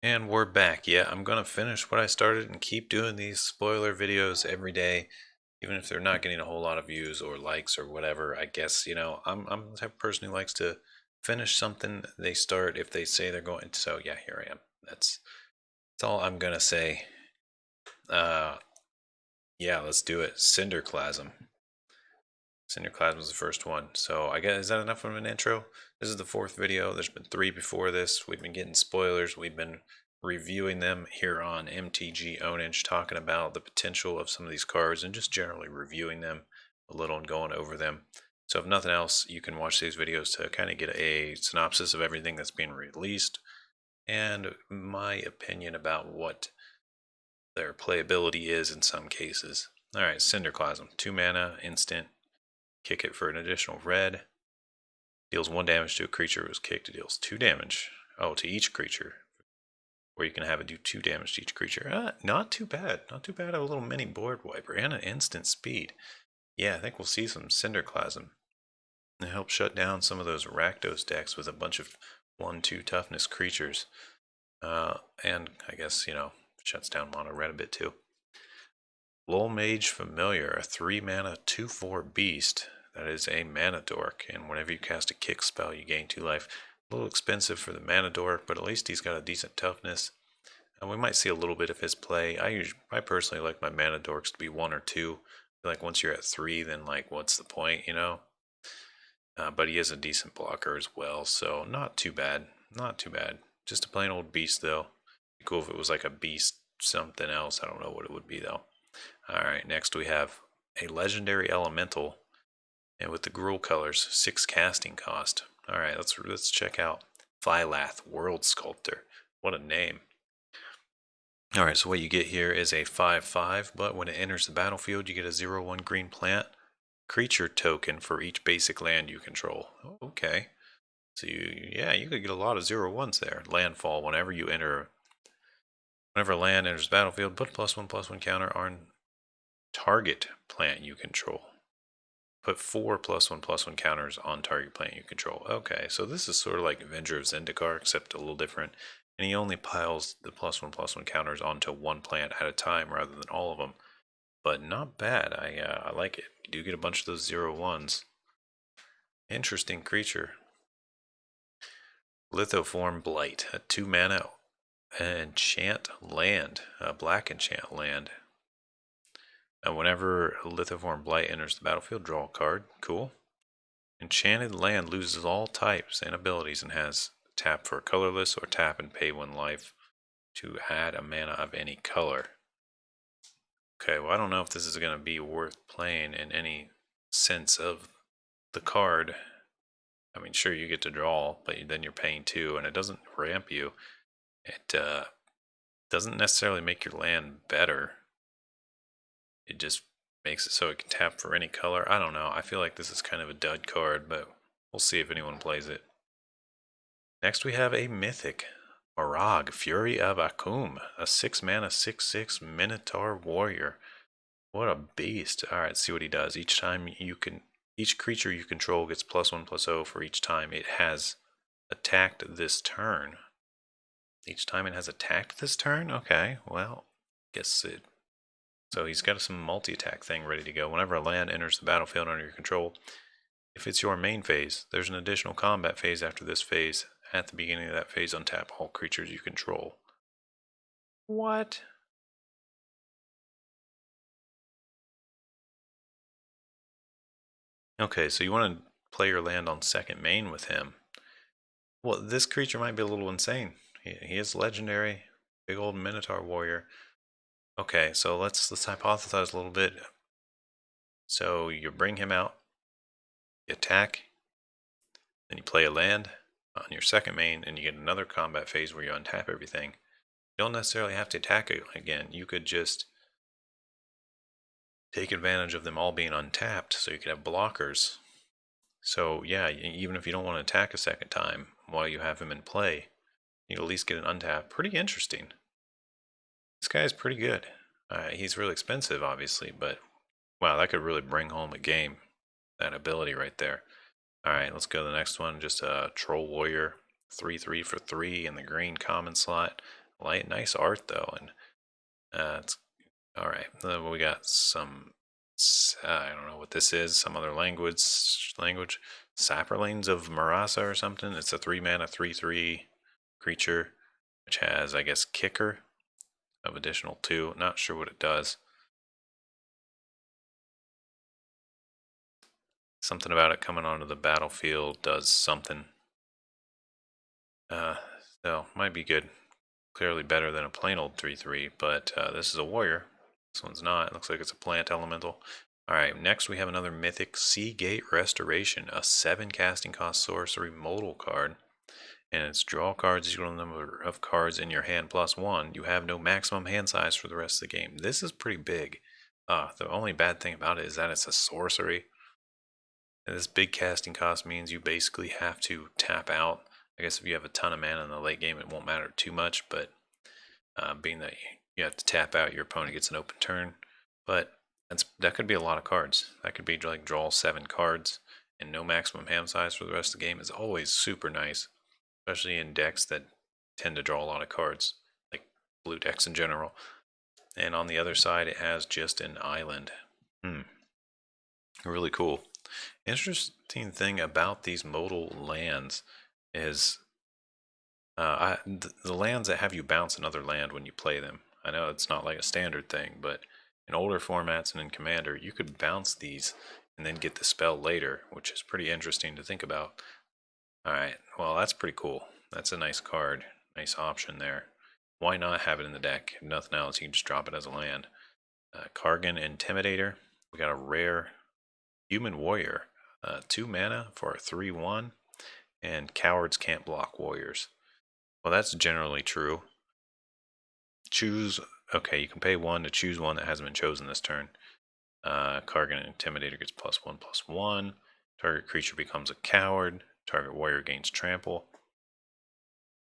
And we're back. Yeah, I'm gonna finish what I started and keep doing these spoiler videos every day, even if they're not getting a whole lot of views or likes or whatever. I guess, I'm the type of person who likes to finish something they start if they say they're going. So yeah, here I am. That's all I'm gonna say. Uh yeah, let's do it. Cinderclasm. Cinderclasm was the first one. So I guess is that enough of an intro? This is the fourth video. There's been three before this. We've been getting spoilers. We've been reviewing them here on MTG Ownage, talking about the potential of some of these cards and just generally reviewing them a little and going over them. So if nothing else, you can watch these videos to kind of get a synopsis of everything that's being released and my opinion about what their playability is in some cases. Alright, Cinderclasm. 2 mana, instant. Kick it for an additional red. Deals 1 damage to a creature. It was kicked. It deals 2 damage. Oh, to each creature. Or you can have it do 2 damage to each creature. Not too bad. Not too bad. A little mini board wiper and an instant speed. Yeah, I think we'll see some Cinderclasm. It helps shut down some of those Rakdos decks with a bunch of 1/2 toughness creatures. And I guess, shuts down mono red a bit too. Lol Mage Familiar, a 3 mana 2/4 beast. That is a mana dork, and whenever you cast a kick spell, you gain 2 life. A little expensive for the mana dork, but at least he's got a decent toughness. And we might see a little bit of his play. I personally like my mana dorks to be 1 or 2. I feel like once you're at 3, then like what's the point, But he is a decent blocker as well, so not too bad. Not too bad. Just a plain old beast though. Be cool if it was like a beast something else. I don't know what it would be though. Alright, next we have a legendary elemental, and with the Gruul colors, 6 casting cost. Alright, let's check out Phylath, World Sculptor. What a name. Alright, so what you get here is a 5/5, but when it enters the battlefield, you get a 0/1 green plant creature token for each basic land you control. Oh, okay. So you could get a lot of 0/1s there. Landfall, whenever land enters the battlefield, put +1/+1 counter on target plant you control. Put 4 +1/+1 counters on target plant you control. Okay, so this is sort of like Avenger of Zendikar, except a little different. And he only piles the +1/+1 counters onto one plant at a time rather than all of them. But not bad. I like it. You do get a bunch of those 0/1s. Interesting creature. Lithoform Blight, a 2 mana enchant land, a black enchant land. Whenever Lithoform Blight enters the battlefield, draw a card. Cool. Enchanted land loses all types and abilities and has tap for colorless or tap and pay 1 life to add a mana of any color. Okay, well I don't know if this is going to be worth playing in any sense of the card. I mean, sure, you get to draw, but then you're paying 2, and it doesn't ramp you. It doesn't necessarily make your land better. It just makes it so it can tap for any color. I don't know. I feel like this is kind of a dud card, but we'll see if anyone plays it. Next we have a mythic. Marag, Fury of Akum, a 6 mana 6/6 Minotaur Warrior. What a beast. Alright, see what he does. Each creature you control gets +1/+0 for each time it has attacked this turn. Each time it has attacked this turn? Okay, well, guess it. So he's got some multi-attack thing ready to go. Whenever a land enters the battlefield under your control, if it's your main phase, there's an additional combat phase after this phase. At the beginning of that phase, untap all creatures you control. What? Okay, so you want to play your land on second main with him. Well, this creature might be a little insane. He is legendary, big old Minotaur warrior. Okay, so let's hypothesize a little bit. So you bring him out, you attack, then you play a land on your second main, and you get another combat phase where you untap everything. You don't necessarily have to attack it again. You could just take advantage of them all being untapped, so you could have blockers. So yeah, even if you don't want to attack a second time while you have him in play, you at least get an untap. Pretty interesting. This guy is pretty good. He's really expensive, obviously, but wow, that could really bring home a game. That ability right there. Alright, let's go to the next one. Just a Troll Warrior. 3/3 for 3 in the green common slot. Light, nice art though, and it's all right. We got some. I don't know what this is. Some other language. Saprolanes of Marasa or something. It's a 3 mana 3/3 creature, which has, I guess, kicker of additional 2. Not sure what it does. Something about it coming onto the battlefield does something. Uh, so might be good. Clearly better than a plain old 3/3, but this is a warrior. This one's not. It looks like it's a plant elemental. Alright, next we have another mythic Sea Gate Restoration, a 7 casting cost sorcery modal card. And it's draw cards equal to the number of cards in your hand plus 1. You have no maximum hand size for the rest of the game. This is pretty big. The only bad thing about it is that it's a sorcery. And this big casting cost means you basically have to tap out. I guess if you have a ton of mana in the late game, it won't matter too much, but being that you have to tap out, your opponent gets an open turn. But that could be a lot of cards. That could be like draw 7 cards and no maximum hand size for the rest of the game is always super nice, especially in decks that tend to draw a lot of cards, like blue decks in general. And on the other side, it has just an island. Really cool. Interesting thing about these modal lands is the lands that have you bounce another land when you play them. I know it's not like a standard thing, but in older formats and in Commander, you could bounce these and then get the spell later, which is pretty interesting to think about. Alright, well, that's pretty cool. That's a nice card. Nice option there. Why not have it in the deck? If nothing else, you can just drop it as a land. Kargan Intimidator. We got a rare Human Warrior. 2 mana for a 3/1. And cowards can't block warriors. Well, that's generally true. Choose. Okay, you can pay 1 to choose one that hasn't been chosen this turn. Kargan Intimidator gets +1/+1. Target creature becomes a coward. Target warrior gains trample.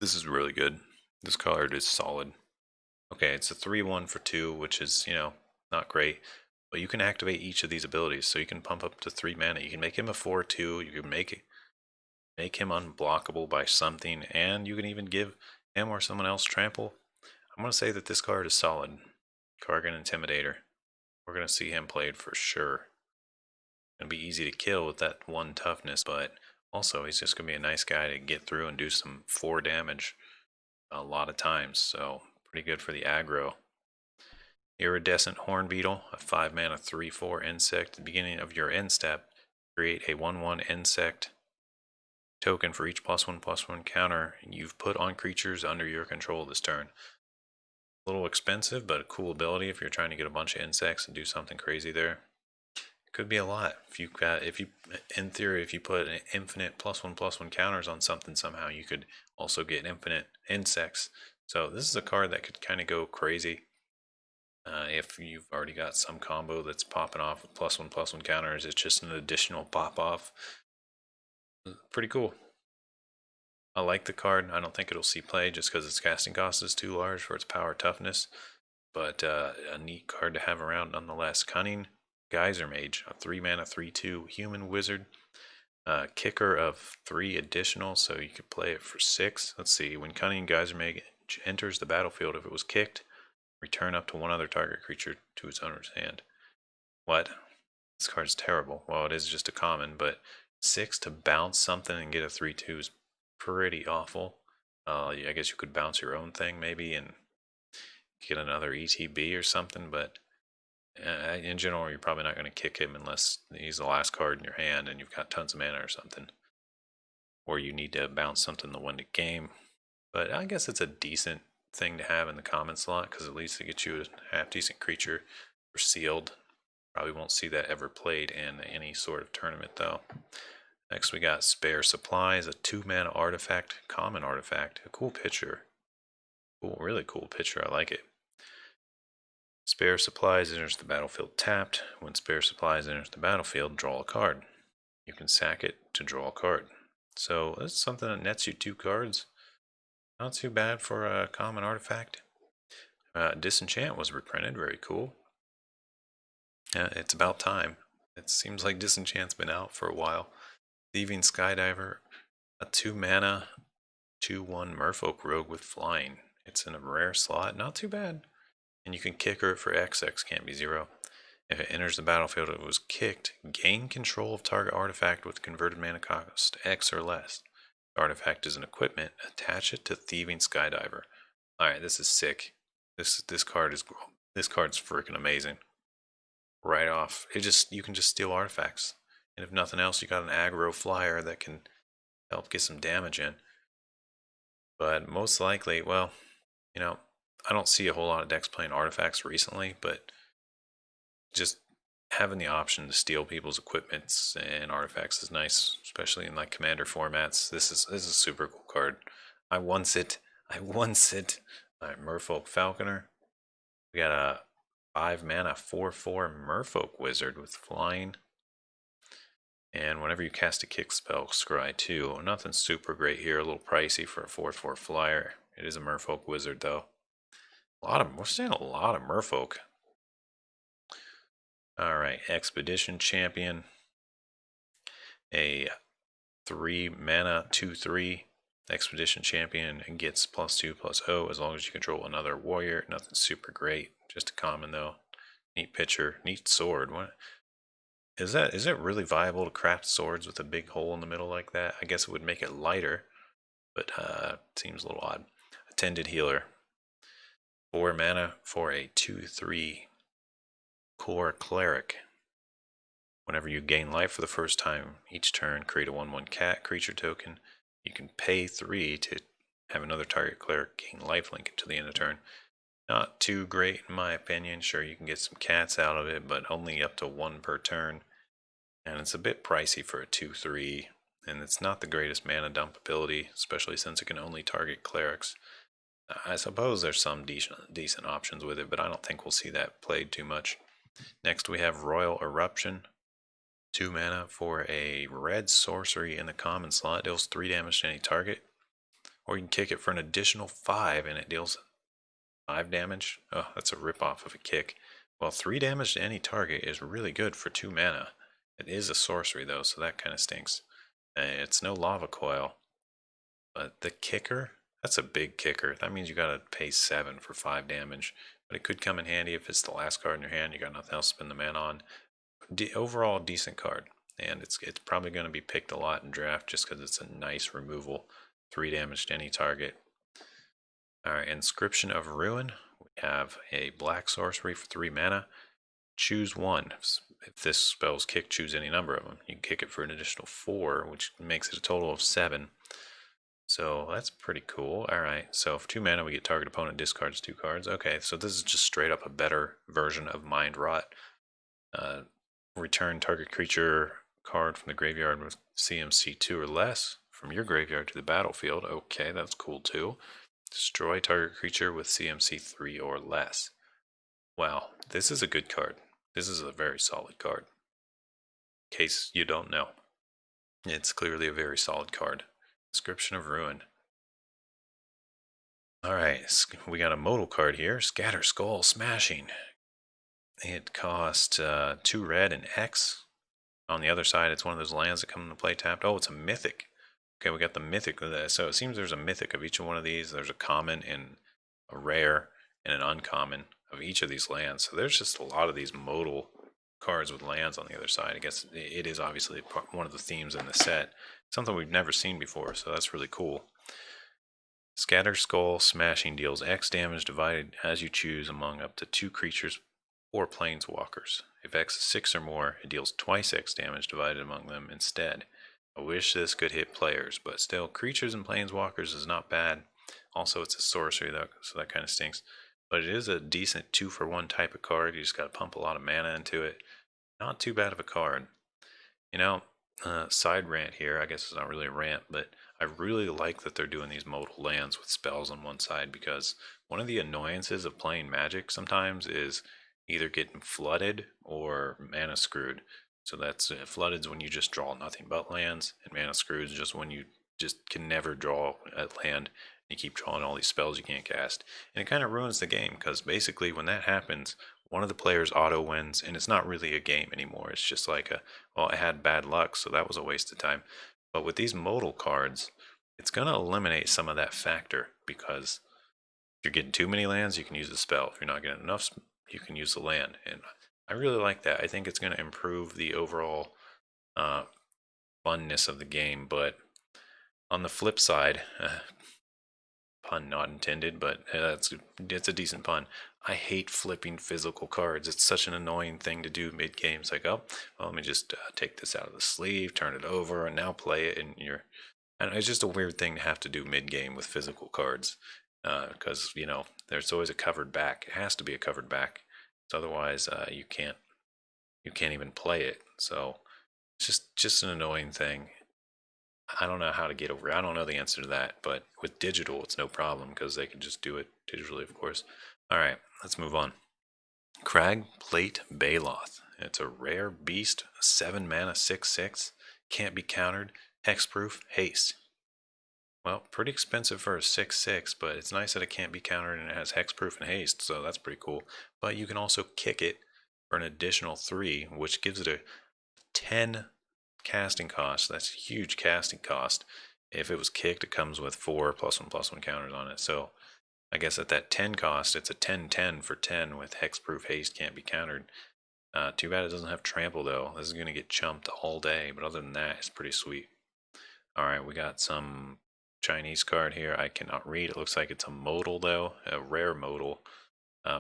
This is really good. This card is solid. Okay, it's a 3/1 for 2, which is, not great. But you can activate each of these abilities, so you can pump up to 3 mana. You can make him a 4/2. You can make him unblockable by something, and you can even give him or someone else trample. I'm going to say that this card is solid. Kargan Intimidator. We're going to see him played for sure. Going to be easy to kill with that 1 toughness, but also he's just going to be a nice guy to get through and do some 4 damage a lot of times, so pretty good for the aggro. Iridescent Horn Beetle, a 5 mana 3/4 insect. At the beginning of your end step, create a 1/1 insect token for each +1/+1 counter you've put on creatures under your control this turn. A little expensive, but a cool ability if you're trying to get a bunch of insects and do something crazy there. It could be a lot. In theory, if you put an infinite +1/+1 counters on something somehow, you could also get infinite insects. So this is a card that could kind of go crazy. If you've already got some combo that's popping off with +1/+1 counters, it's just an additional pop off. Pretty cool. I like the card. I don't think it'll see play just because its casting cost is too large for its power toughness, but a neat card to have around nonetheless. Cunning Geyser Mage, a 3 mana 3/2 human wizard. Kicker of 3 additional, so you could play it for 6. Let's see. When Cunning Geyser Mage enters the battlefield, if it was kicked, return up to one other target creature to its owner's hand. What? This card's terrible. Well, it is just a common, but 6 to bounce something and get a 3/2 is pretty awful. I guess you could bounce your own thing maybe and get another ETB or something, but in general, you're probably not going to kick him unless he's the last card in your hand and you've got tons of mana or something. Or you need to bounce something to win the game. But I guess it's a decent thing to have in the common slot because at least it gets you a half decent creature for sealed. Probably won't see that ever played in any sort of tournament though. Next we got Spare Supplies, a 2 mana artifact, common artifact, a cool picture. Cool, really cool picture, I like it. Spare Supplies enters the battlefield tapped. When Spare Supplies enters the battlefield, draw a card. You can sack it to draw a card. So that's something that nets you 2 cards. Not too bad for a common artifact. Disenchant was reprinted, very cool. It's about time. It seems like Disenchant's been out for a while. Thieving Skydiver, a 2 mana 2/1 Merfolk Rogue with flying. It's in a rare slot, not too bad. And you can kicker it for X, X can't be 0. If it enters the battlefield and it was kicked, gain control of target artifact with converted mana cost X or less. The artifact is an equipment, attach it to Thieving Skydiver. Alright, this is sick. This card's freaking amazing. Right off. You can just steal artifacts. And if nothing else, you got an aggro flyer that can help get some damage in. But most likely, well, I don't see a whole lot of decks playing artifacts recently, but just having the option to steal people's equipments and artifacts is nice, especially in like commander formats. This is a super cool card. I wants it. Alright, Merfolk Falconer. We got a 5 mana 4/4 Merfolk Wizard with flying. And whenever you cast a kick spell, scry 2. Nothing super great here, a little pricey for a 4/4 flyer. It is a Merfolk Wizard though. We're seeing a lot of Merfolk. Alright, Expedition Champion. A 3 mana 2/3 Expedition Champion and gets +2/+0 as long as you control another warrior. Nothing super great, just a common though. Neat picture, neat sword. What is that? Is it really viable to craft swords with a big hole in the middle like that? I guess it would make it lighter, but seems a little odd. Attended Healer. 4 mana for a 2/3 Core Cleric. Whenever you gain life for the first time each turn, create a 1/1 cat creature token. You can pay 3 to have another target cleric gain lifelink until the end of turn. Not too great in my opinion. Sure, you can get some cats out of it, but only up to 1 per turn. And it's a bit pricey for a 2/3, and it's not the greatest mana dump ability, especially since it can only target clerics. I suppose there's some decent options with it, but I don't think we'll see that played too much. Next we have Royal Eruption. 2 mana for a red sorcery in the common slot. Deals 3 damage to any target. Or you can kick it for an additional 5 and it deals 5 damage. Oh, that's a ripoff of a kick. Well, 3 damage to any target is really good for 2 mana. It is a sorcery though, so that kind of stinks. It's no lava coil. But the kicker, that's a big kicker. That means you gotta pay 7 for 5 damage. But it could come in handy if it's the last card in your hand, you got nothing else to spend the mana on. Overall, decent card. And it's probably going to be picked a lot in draft just because it's a nice removal. 3 damage to any target. Alright, Inscription of Ruin. We have a black sorcery for 3 mana. Choose 1. If this spell's kicked, choose any number of them. You can kick it for an additional 4, which makes it a total of 7. So that's pretty cool. Alright, so for 2 mana we get target opponent discards 2 cards. Okay, so this is just straight up a better version of Mind Rot. Return target creature card from the graveyard with CMC 2 or less from your graveyard to the battlefield. Okay, that's cool too. Destroy target creature with CMC 3 or less. Wow, this is a good card. This is a very solid card. In case you don't know, it's clearly a very solid card. Inscription of Ruin. Alright, we got a modal card here. Scatter Skull Smashing. It costs 2 red and X. On the other side, it's one of those lands that come into play tapped. Oh, it's a mythic. Okay, we got the mythic of that. So it seems there's a mythic of each one of these. There's a common and a rare and an uncommon of each of these lands. So there's just a lot of these modal cards with lands on the other side. I guess it is obviously one of the themes in the set. Something we've never seen before, so that's really cool. Scatter Skull Smashing deals X damage divided as you choose among up to 2 creatures or planeswalkers. If X is 6 or more, it deals twice X damage divided among them instead. I wish this could hit players, but still, creatures and planeswalkers is not bad. Also, it's a sorcery though, so that kind of stinks. But it is a decent 2-for-1 type of card. You just got to pump a lot of mana into it. Not too bad of a card. Side rant here. I guess it's not really a rant, but I really like that they're doing these modal lands with spells on one side, because one of the annoyances of playing Magic sometimes is either getting flooded or mana screwed. So that's flooded is when you just draw nothing but lands, and mana screwed is just when you just can never draw a land. You keep drawing all these spells you can't cast, and it kind of ruins the game, because basically when that happens, one of the players auto wins, and it's not really a game anymore. It's just like well, I had bad luck, so that was a waste of time. But with these modal cards, it's going to eliminate some of that factor, because you're getting too many lands, you can use the spell. If you're not getting enough, you can use the land. And I really like that. I think it's going to improve the overall uh, funness of the game. But on the flip side, pun not intended, but it's a decent pun. I hate flipping physical cards. It's such an annoying thing to do mid game. It's like, oh, well, let me just take this out of the sleeve, turn it over, and now play it. And it's just a weird thing to have to do mid game with physical cards, because there's always a covered back. It has to be a covered back, so otherwise you can't even play it. So it's just an annoying thing. I don't know how to get over it. I don't know the answer to that, but with digital, it's no problem because they can just do it digitally, of course. All right, let's move on. Crag Plate Baloth. It's a rare beast, 7 mana, 6/6. Can't be countered. Hexproof, haste. Well, pretty expensive for a 6/6, but it's nice that it can't be countered and it has hexproof and haste, so that's pretty cool. But you can also kick it for an additional 3, which gives it a 10 casting cost. That's huge casting cost. If it was kicked, it comes with 4+1/+1 counters on it. So I guess at that 10 cost, it's a 10/10 for 10 with hexproof haste, can't be countered. Too bad it doesn't have trample though. This is going to get chumped all day, but other than that, it's pretty sweet. Alright, we got some Chinese card here. I cannot read. It looks like it's a modal though, a rare modal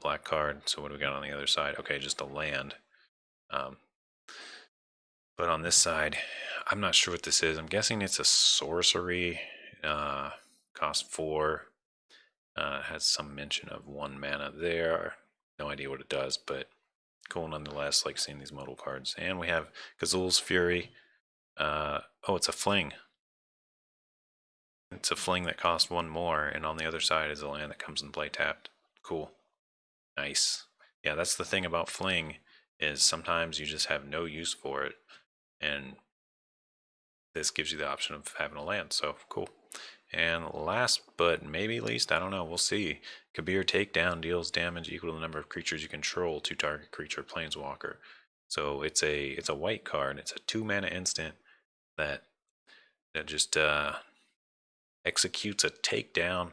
black card. So what do we got on the other side? Okay, just a land. But on this side, I'm not sure what this is. I'm guessing it's a sorcery. Cost 4. Has some mention of 1 mana there. No idea what it does, but cool nonetheless. Like seeing these modal cards. And we have Gazul's Fury. Oh, it's a fling. It's a fling that costs 1 more, and on the other side is a land that comes in play tapped. Cool. Nice. Yeah, that's the thing about fling, is sometimes you just have no use for it, and this gives you the option of having a land, so cool. And last but maybe least, I don't know, we'll see. Kabir Takedown deals damage equal to the number of creatures you control to target creature planeswalker. So it's a white card. It's a 2 mana instant that just executes a takedown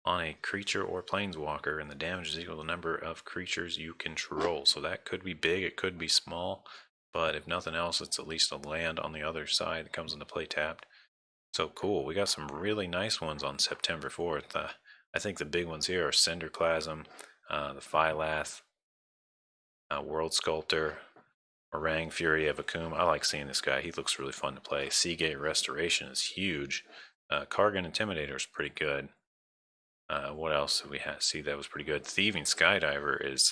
on a creature or planeswalker, and the damage is equal to the number of creatures you control. So that could be big, it could be small, but if nothing else, it's at least a land on the other side that comes into play tapped. So cool, we got some really nice ones on September 4th. I think the big ones here are Cinderclasm, the Phylath, World Sculptor, Orang Fury of Akum. I like seeing this guy, he looks really fun to play. Seagate Restoration is huge. Kargan Intimidator is pretty good. What else did we see that was pretty good? Thieving Skydiver is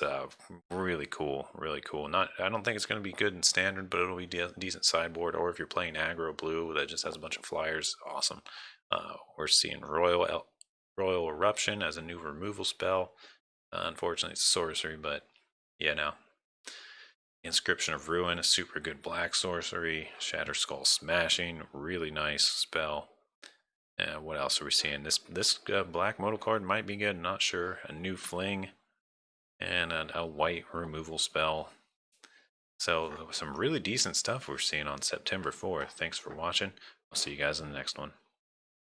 really cool, really cool. I don't think it's going to be good in standard, but it'll be decent sideboard. Or if you're playing aggro blue that just has a bunch of flyers, awesome. We're seeing Royal Eruption as a new removal spell. Unfortunately, it's sorcery, but yeah, no. Inscription of Ruin, a super good black sorcery. Shatter Skull Smashing, really nice spell. What else are we seeing? This black modal card might be good, not sure. A new fling and a white removal spell. So some really decent stuff we're seeing on September 4th. Thanks for watching. I'll see you guys in the next one.